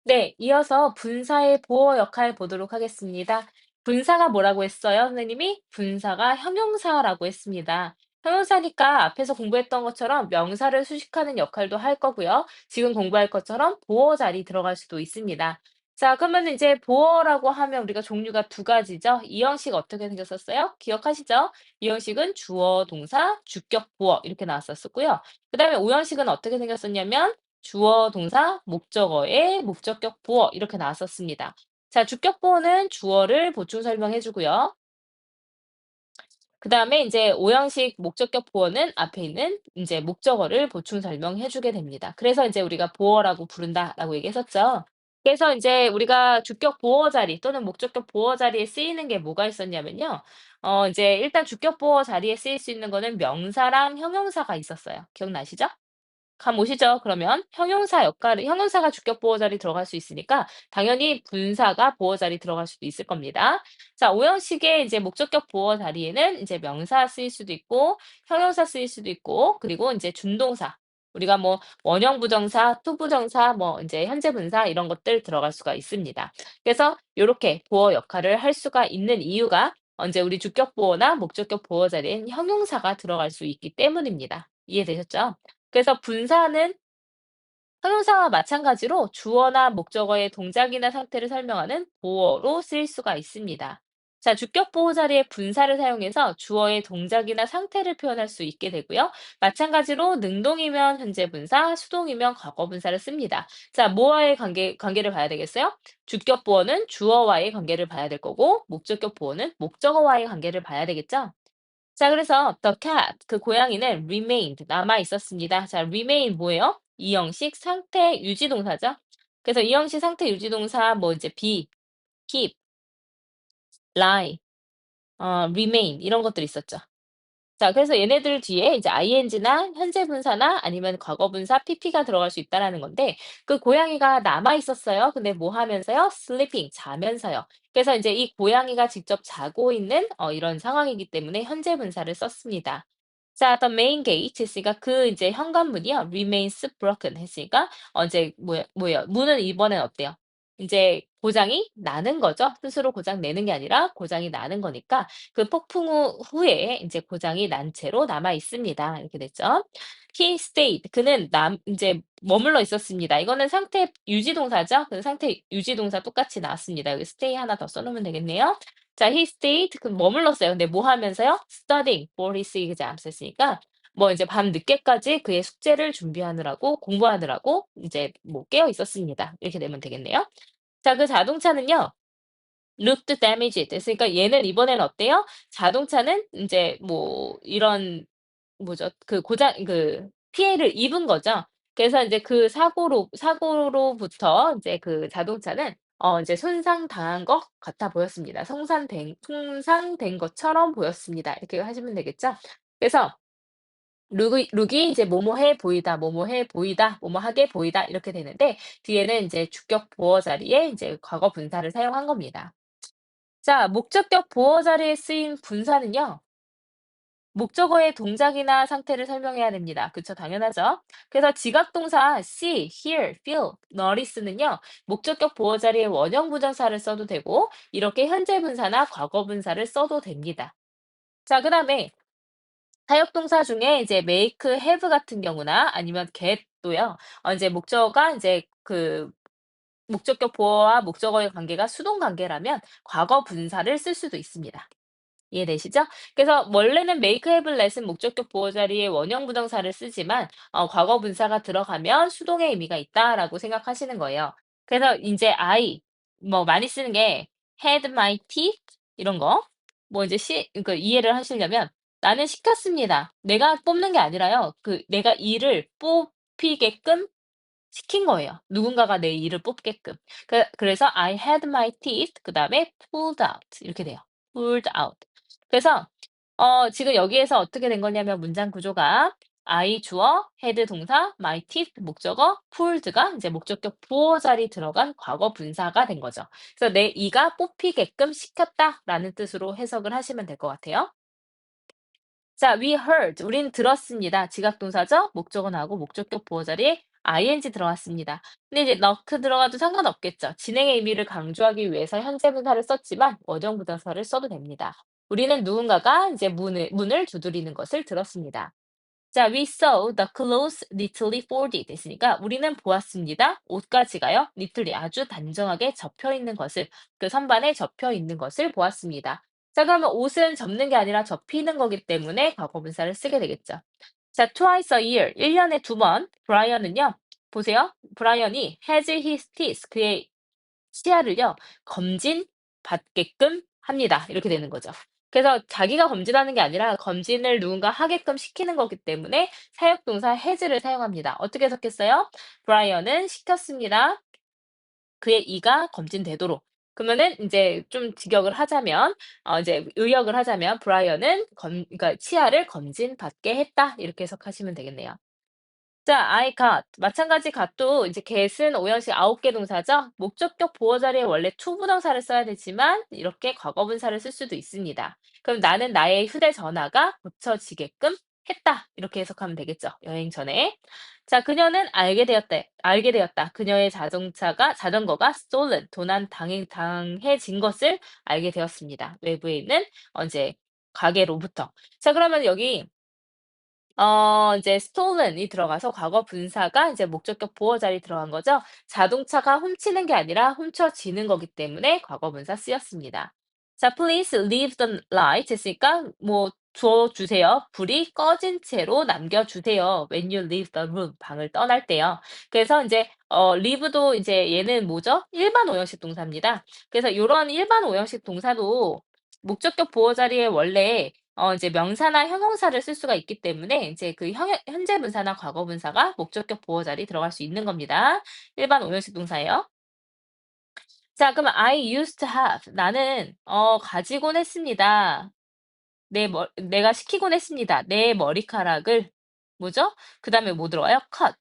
네, 이어서 분사의 보어 역할 보도록 하겠습니다. 분사가 뭐라고 했어요, 선생님이? 분사가 형용사라고 했습니다. 형용사니까 앞에서 공부했던 것처럼 명사를 수식하는 역할도 할 거고요. 지금 공부할 것처럼 보어 자리 들어갈 수도 있습니다. 자, 그러면 이제 보어라고 하면 우리가 종류가 두 가지죠. 이 형식 어떻게 생겼었어요? 기억하시죠? 이 형식은 주어, 동사, 주격, 보어 이렇게 나왔었고요. 그다음에 오 형식은 어떻게 생겼었냐면 주어, 동사, 목적어의 목적격 보어 이렇게 나왔었습니다. 자, 주격 보어는 주어를 보충 설명해 주고요. 그다음에 이제 오형식 목적격 보어는 앞에 있는 이제 목적어를 보충 설명해 주게 됩니다. 그래서 이제 우리가 보어라고 부른다라고 얘기했었죠. 그래서 이제 우리가 주격 보어 자리 또는 목적격 보어 자리에 쓰이는 게 뭐가 있었냐면요. 이제 일단 주격 보어 자리에 쓰일 수 있는 거는 명사랑 형용사가 있었어요. 기억나시죠? 감 오시죠? 그러면 형용사가 주격 보어 자리 들어갈 수 있으니까 당연히 분사가 보어 자리 들어갈 수도 있을 겁니다. 자, 오형식의 이제 목적격 보어 자리에는 이제 명사 쓰일 수도 있고 형용사 쓰일 수도 있고 그리고 이제 준동사 우리가 뭐 원형 부정사, 투부정사, 뭐 이제 현재 분사 이런 것들 들어갈 수가 있습니다. 그래서 요렇게 보어 역할을 할 수가 있는 이유가 언제 우리 주격 보어나 목적격 보어 자리엔 형용사가 들어갈 수 있기 때문입니다. 이해되셨죠? 그래서 분사는 형용사와 마찬가지로 주어나 목적어의 동작이나 상태를 설명하는 보어로 쓰일 수가 있습니다. 자, 주격 보호 자리에 분사를 사용해서 주어의 동작이나 상태를 표현할 수 있게 되고요. 마찬가지로 능동이면 현재 분사, 수동이면 과거 분사를 씁니다. 자, 뭐와의 관계를 봐야 되겠어요? 주격 보어는 주어와의 관계를 봐야 될 거고, 목적격 보어는 목적어와의 관계를 봐야 되겠죠? 자, 그래서 the cat, 그 고양이는 remained, 남아 있었습니다. 자, remain 뭐예요? 이 형식 상태 유지 동사죠. 그래서 이 형식 상태 유지 동사 뭐 이제 be, keep, lie, remain 이런 것들이 있었죠. 자, 그래서 얘네들 뒤에 이제 ing나 현재 분사나 아니면 과거 분사 pp가 들어갈 수 있다라는 건데 그 고양이가 남아 있었어요. 근데 뭐 하면서요? sleeping, 자면서요. 그래서 이제 이 고양이가 직접 자고 있는 이런 상황이기 때문에 현재 분사를 썼습니다. 자, the main gate 했으니까 그 이제 현관문이요. remains broken 했으니까 이제 뭐예요? 문은 이번엔 어때요? 이제 고장이 나는 거죠. 스스로 고장 내는 게 아니라 고장이 나는 거니까 그 폭풍 후에 이제 고장이 난 채로 남아 있습니다. 이렇게 됐죠. He stayed. 그는 이제 머물러 있었습니다. 이거는 상태 유지 동사죠. 그 상태 유지 동사 똑같이 나왔습니다. 여기 stay 하나 더 써놓으면 되겠네요. 자, he stayed. 그 머물렀어요. 근데 뭐 하면서요? Studying for his exams 했으니까 뭐 이제 밤 늦게까지 그의 숙제를 준비하느라고 공부하느라고 이제 뭐 깨어 있었습니다. 이렇게 되면 되겠네요. 자, 그 자동차는요. looked damaged 됐으니까 얘는 이번에는 어때요? 자동차는 인제 뭐 이런 뭐죠? 그 고장 피해를 입은 거죠. 그래서 인제 그 사고로부터 인제 그 자동차는 인제 손상당한 것 같아 보였습니다. 손상된 것처럼 보였습니다. 이렇게 하시면 되겠죠? 그래서 룩이 이제 뭐뭐해 보이다, 뭐뭐해 보이다, 뭐뭐하게 보이다 이렇게 되는데 뒤에는 인제 주격 보어 자리에 인제 과거 분사를 사용한 겁니다. 자, 목적격 보어 자리에 쓰인 분사는요. 목적어의 동작이나 상태를 설명해야 됩니다. 그쵸? 당연하죠. 그래서 지각 동사 see, hear, feel, notice는요. 목적격 보어 자리에 원형 부정사를 써도 되고 이렇게 현재 분사나 과거 분사를 써도 됩니다. 자, 그다음에 사역 동사 중에 이제 make, have 같은 경우나 아니면 get도요. 이제 목적어가 이제 그 목적격 보어와 목적어의 관계가 수동 관계라면 과거 분사를 쓸 수도 있습니다. 이해되시죠? 그래서 원래는 make, have, let은 목적격 보어 자리에 원형 부정사를 쓰지만 과거 분사가 들어가면 수동의 의미가 있다라고 생각하시는 거예요. 그래서 인제 I 뭐 많이 쓰는 게 had my teeth 이런 거. 뭐 이제 그러니까 이해를 하시려면 나는 시켰습니다. 내가 뽑는 게 아니라요. 내가 이를 뽑히게끔 시킨 거예요. 누군가가 내 이를 뽑게끔. 그래서 I had my teeth 그다음에 pulled out 이렇게 돼요. pulled out. 그래서 지금 여기에서 어떻게 된 거냐면 문장 구조가 I 주어, had 동사, my teeth 목적어, pulled가 이제 목적격 보어 자리 들어간 과거 분사가 된 거죠. 그래서 내 이가 뽑히게끔 시켰다라는 뜻으로 해석을 하시면 될 것 같아요. 자, we heard. 우린 들었습니다. 지각 동사죠? 목적어 나오고 목적격 보어 자리에 ing 들어갔습니다. 근데 이제 넣크 들어가도 상관없겠죠. 진행의 의미를 강조하기 위해서 현재 분사를 썼지만 원형 부정사를 써도 됩니다. 우리는 누군가가 이제 문을 두드리는 것을 들었습니다. 자, we saw the clothes neatly folded 됐으니까 우리는 보았습니다. 옷가지가요, neatly 아주 단정하게 접혀 있는 것을, 그 선반에 접혀 있는 것을 보았습니다. 자, 그러면 옷은 접는 게 아니라 접히는 거기 때문에 과거분사를 쓰게 되겠죠. 자, twice a year, 1년에 두 번, 브라이언은요, 보세요. 브라이언이 has his teeth, 그의 치아를요, 검진 받게끔 합니다. 이렇게 되는 거죠. 그래서 자기가 검진하는 게 아니라 검진을 누군가 하게끔 시키는 거기 때문에 사역동사 has를 사용합니다. 어떻게 해석했어요? 브라이언은 시켰습니다. 그의 이가 검진되도록. 그러면은 인제 좀 직역을 하자면, 이제 의역을 하자면 브라이언은 그러니까 치아를 검진받게 했다. 이렇게 해석하시면 되겠네요. 자, I got. 마찬가지 got도 이제 get은 오형식 9개 동사죠. 목적격 보어 자리에 원래 to 부정사를 써야 되지만 이렇게 과거분사를 쓸 수도 있습니다. 그럼 나는 나의 휴대전화가 고쳐지게끔 했다. 이렇게 해석하면 되겠죠. 여행 전에. 자, 그녀는 알게 되었다. 그녀의 자전거가 stolen, 당해진 것을 알게 되었습니다. 외부에 있는 이제 가게로부터. 자, 그러면 여기 이제 stolen이 들어가서 과거 분사가 이제 목적격 보어 자리에 들어간 거죠. 자동차가 훔치는 게 아니라 훔쳐지는 거기 때문에 과거 분사 쓰였습니다. 자, please leave the light 했으니까 뭐 줘 주세요. 불이 꺼진 채로 남겨 주세요. When you leave the room, 방을 떠날 때요. 그래서 이제 leave도 이제 얘는 뭐죠? 일반 오형식 동사입니다. 그래서 요런 일반 오형식 동사도 목적격 보어 자리에 원래 이제 명사나 형용사를 쓸 수가 있기 때문에 이제 그 현재 분사나 과거 분사가 목적격 보어 자리에 들어갈 수 있는 겁니다. 일반 오형식 동사예요. 자, 그러면 I used to have. 나는 가지곤 했습니다. 내가 시키곤 했습니다. 내 머리카락을 뭐죠? 그다음에 뭐 들어가요? cut.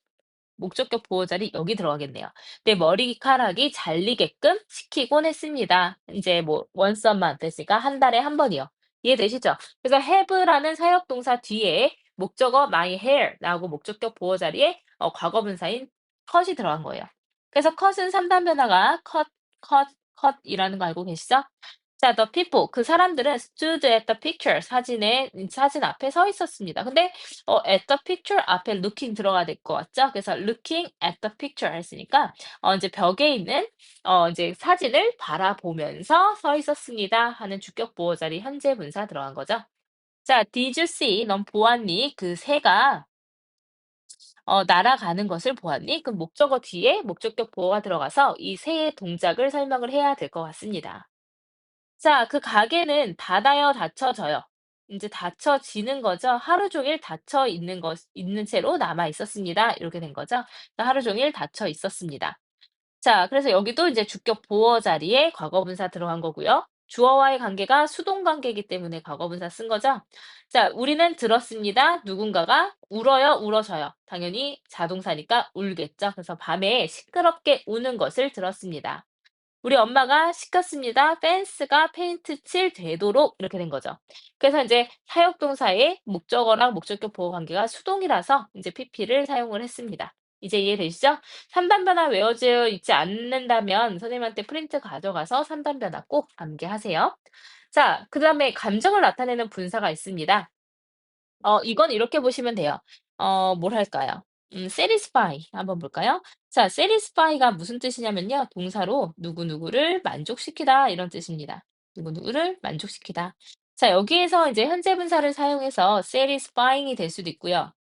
목적격 보호 자리 여기 들어가겠네요. 내 머리카락이 잘리게끔 시키곤 했습니다. 이제 뭐 once a month 됐으니까 한 달에 한 번이요. 이해되시죠? 그래서 have라는 사역 동사 뒤에 목적어 my hair라고 목적격 보호 자리에 과거 분사인 cut이 들어간 거예요. 그래서 cut은 3단 변화가 cut이라는 거 알고 계시죠? 자, the people 그 사람들은 stood at the picture 사진 앞에 서 있었습니다. 근데 at the picture 앞에 looking 들어가야 될 것 같죠? 그래서 looking at the picture 했으니까 이제 벽에 있는 이제 사진을 바라보면서 서 있었습니다 하는 주격 보호 자리 현재 분사 들어간 거죠. 자, did you see? 넌 보았니? 그 새가 날아가는 것을 보았니? 그럼 목적어 뒤에 목적격 보호가 들어가서 이 새의 동작을 설명을 해야 될 것 같습니다. 자, 그 가게는 닫아요, 닫혀져요? 인제 닫혀지는 거죠. 하루 종일 닫혀 있는 채로 남아 있었습니다. 이렇게 된 거죠. 그러니까 하루 종일 닫혀 있었습니다. 자, 그래서 여기도 이제 주격 보어 자리에 과거분사 들어간 거고요. 주어와의 관계가 수동 관계이기 때문에 과거분사 쓴 거죠. 자, 우리는 들었습니다. 누군가가 울어요, 울어져요. 당연히 자동사니까 울겠죠. 그래서 밤에 시끄럽게 우는 것을 들었습니다. 우리 엄마가 시켰습니다. 펜스가 페인트 칠 되도록 이렇게 된 거죠. 그래서 이제 사역동사의 목적어랑 목적격 보호 관계가 수동이라서 이제 PP를 사용을 했습니다. 이제 이해되시죠? 3단 변화 외워져 있지 않는다면 선생님한테 프린트 가져가서 3단 변화 꼭 암기하세요. 자, 그다음에 감정을 나타내는 분사가 있습니다. 이건 이렇게 보시면 돼요. 뭘 할까요? satisfy 한번 볼까요? 자, satisfy가 무슨 뜻이냐면요. 동사로 누구누구를 만족시키다 이런 뜻입니다. 누구누구를 만족시키다. 자, 여기에서 이제 현재 분사를 사용해서 satisfying이 될 수도 있고요.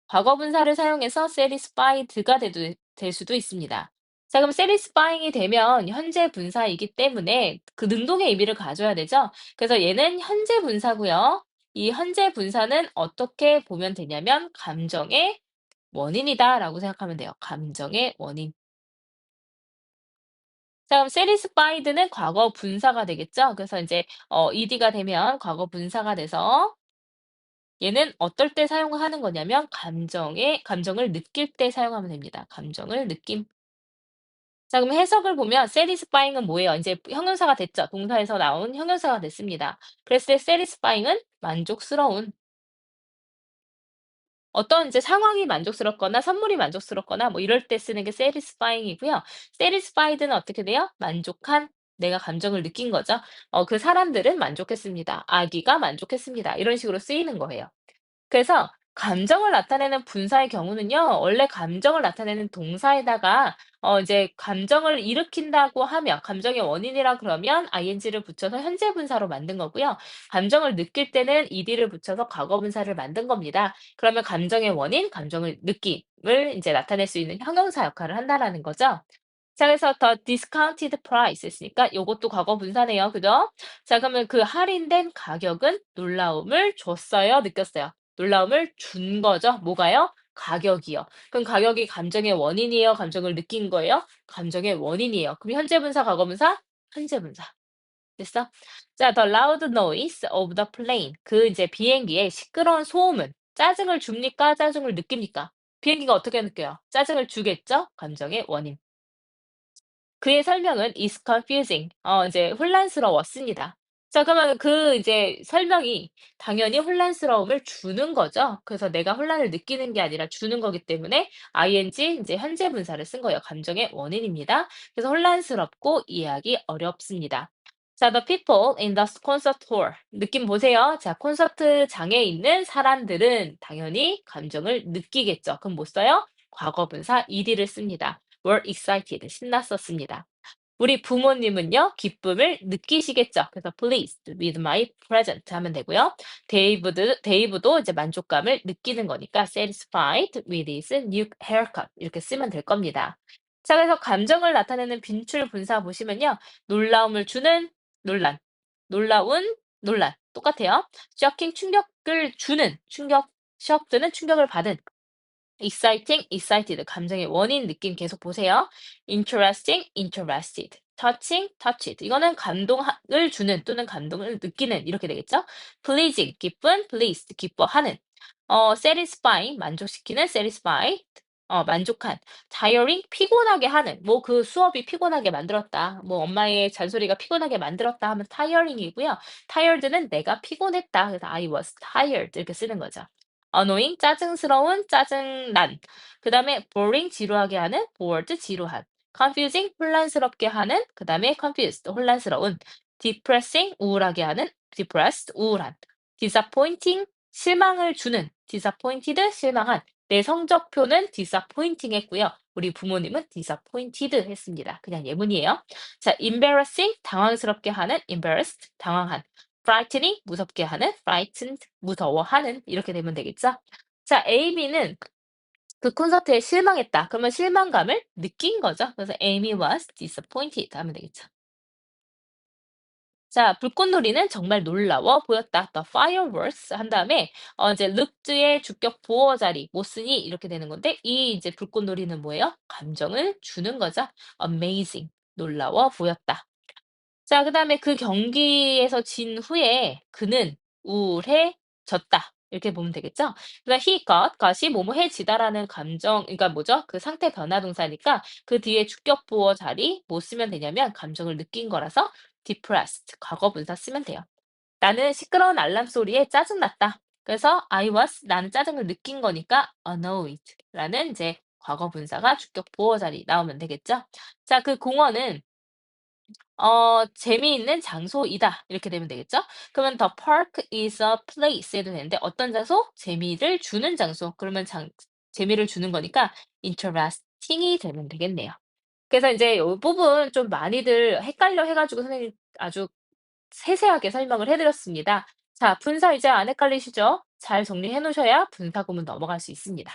과거 분사를 사용해서 satisfied가 될 수도 있습니다. 자, 그럼 satisfying이 되면 현재 분사이기 때문에 그 능동의 의미를 가져야 되죠. 그래서 얘는 현재 분사고요. 이 현재 분사는 어떻게 보면 되냐면 감정의 원인이다라고 생각하면 돼요. 감정의 원인. 자, 그럼 satisfied는 과거 분사가 되겠죠. 그래서 이제 ed가 되면 과거 분사가 돼서 얘는 어떨 때 사용하는 거냐면 감정을 느낄 때 사용하면 됩니다. 감정을 느낌. 자, 그럼 해석을 보면 satisfying은 뭐예요? 이제 형용사가 됐죠. 동사에서 나온 형용사가 됐습니다. 그랬을 때 satisfying은 만족스러운. 어떤 이제 상황이 만족스럽거나 선물이 만족스럽거나 뭐 이럴 때 쓰는 게 satisfying이고요. satisfied는 어떻게 돼요? 만족한, 내가 감정을 느낀 거죠. 그 사람들은 만족했습니다. 아기가 만족했습니다. 이런 식으로 쓰이는 거예요. 그래서 감정을 나타내는 분사의 경우는요. 원래 감정을 나타내는 동사에다가 이제 감정을 일으킨다고 하면 감정의 원인이라 그러면 ing를 붙여서 현재 분사로 만든 거고요. 감정을 느낄 때는 ed를 붙여서 과거 분사를 만든 겁니다. 그러면 감정의 원인, 감정을 느낌을 이제 나타낼 수 있는 형용사 역할을 한다라는 거죠. 자, 그래서 the discounted price 했으니까 요것도 과거 분사네요. 그죠? 자, 그러면 그 할인된 가격은 놀라움을 줬어요, 느꼈어요? 놀라움을 준 거죠. 뭐가요? 가격이요. 그럼 가격이 감정의 원인이에요? 감정을 느낀 거예요? 감정의 원인이에요. 그럼 현재 분사, 과거 분사? 현재 분사. 됐어? 자, the loud noise of the plane. 그 이제 비행기의 시끄러운 소음은 짜증을 줍니까? 짜증을 느낍니까? 비행기가 어떻게 느껴요? 짜증을 주겠죠? 감정의 원인. 그의 설명은 is confusing. 이제 혼란스러웠습니다. 자, 그러면 그 이제 설명이 당연히 혼란스러움을 주는 거죠. 그래서 내가 혼란을 느끼는 게 아니라 주는 거기 때문에 ing 이제 현재 분사를 쓴 거예요. 감정의 원인입니다. 그래서 혼란스럽고 이해하기 어렵습니다. 자, the people in the concert hall. 느낌 보세요. 자, 콘서트장에 있는 사람들은 당연히 감정을 느끼겠죠. 그럼 뭐 써요? 과거 분사 ed를 씁니다. were excited. 신났었습니다. 우리 부모님은요, 기쁨을 느끼시겠죠. 그래서 pleased with my present 하면 되고요. 데이브도 이제 만족감을 느끼는 거니까 satisfied with his new haircut 이렇게 쓰면 될 겁니다. 자, 그래서 감정을 나타내는 빈출 분사 보시면요. 놀라움을 주는 논란, 놀라운 논란 똑같아요. shocking 충격을 주는 shocked는 충격을 받은 exciting, excited. 감정의 원인, 느낌 계속 보세요. interesting, interested. touching, touched. 이거는 감동을 주는 또는 감동을 느끼는 이렇게 되겠죠? pleasing, 기쁜, pleased, 기뻐하는. satisfying, 만족시키는, satisfied, 만족한. tiring, 피곤하게 하는. 뭐 그 수업이 피곤하게 만들었다. 뭐 엄마의 잔소리가 피곤하게 만들었다 하면 tiring이고요. tired는 내가 피곤했다. 그래서 I was tired 이렇게 쓰는 거죠. annoying 짜증스러운, 짜증난. 그다음에 boring 지루하게 하는, bored 지루한. confusing 혼란스럽게 하는, 그다음에 confused 혼란스러운. depressing 우울하게 하는, depressed 우울한. disappointing 실망을 주는, disappointed 실망한. 내 성적표는 disappointing 했고요. 우리 부모님은 disappointed 했습니다. 그냥 예문이에요. 자, embarrassing 당황스럽게 하는, embarrassed 당황한. frightening 무섭게 하는, frightened 무서워하는 이렇게 되면 되겠죠? 자, Amy는 그 콘서트에 실망했다. 그러면 실망감을 느낀 거죠. 그래서 Amy was disappointed 하면 되겠죠. 자, 불꽃놀이는 정말 놀라워 보였다. The fireworks 한 다음에 이제 looked의 주격 보어 자리 못 쓰니 이렇게 되는 건데 이 이제 불꽃놀이는 뭐예요? 감정을 주는 거죠. amazing 놀라워 보였다. 자, 그다음에 그 경기에서 진 후에 그는 우울해졌다. 이렇게 보면 되겠죠? 그다음 he got이 뭐뭐해지다라는 감정 그러니까 뭐죠? 그 상태 변화 동사니까 그 뒤에 주격 보어 자리 뭐 쓰면 되냐면 감정을 느낀 거라서 depressed 과거 분사 쓰면 돼요. 나는 시끄러운 알람 소리에 짜증났다. 그래서 I was 나는 짜증을 느낀 거니까 annoyed라는 이제 과거 분사가 주격 보어 자리 나오면 되겠죠? 자, 그 공원은 재미있는 장소이다. 이렇게 되면 되겠죠? 그러면 the park is a place 해도 되는데 어떤 장소? 재미를 주는 장소. 그러면 재미를 주는 거니까 interesting이 되면 되겠네요. 그래서 이제 이 부분 좀 많이들 헷갈려 해가지고 선생님 아주 세세하게 설명을 해드렸습니다. 자, 분사 이제 안 헷갈리시죠? 잘 정리해 놓으셔야 분사 구문 넘어갈 수 있습니다.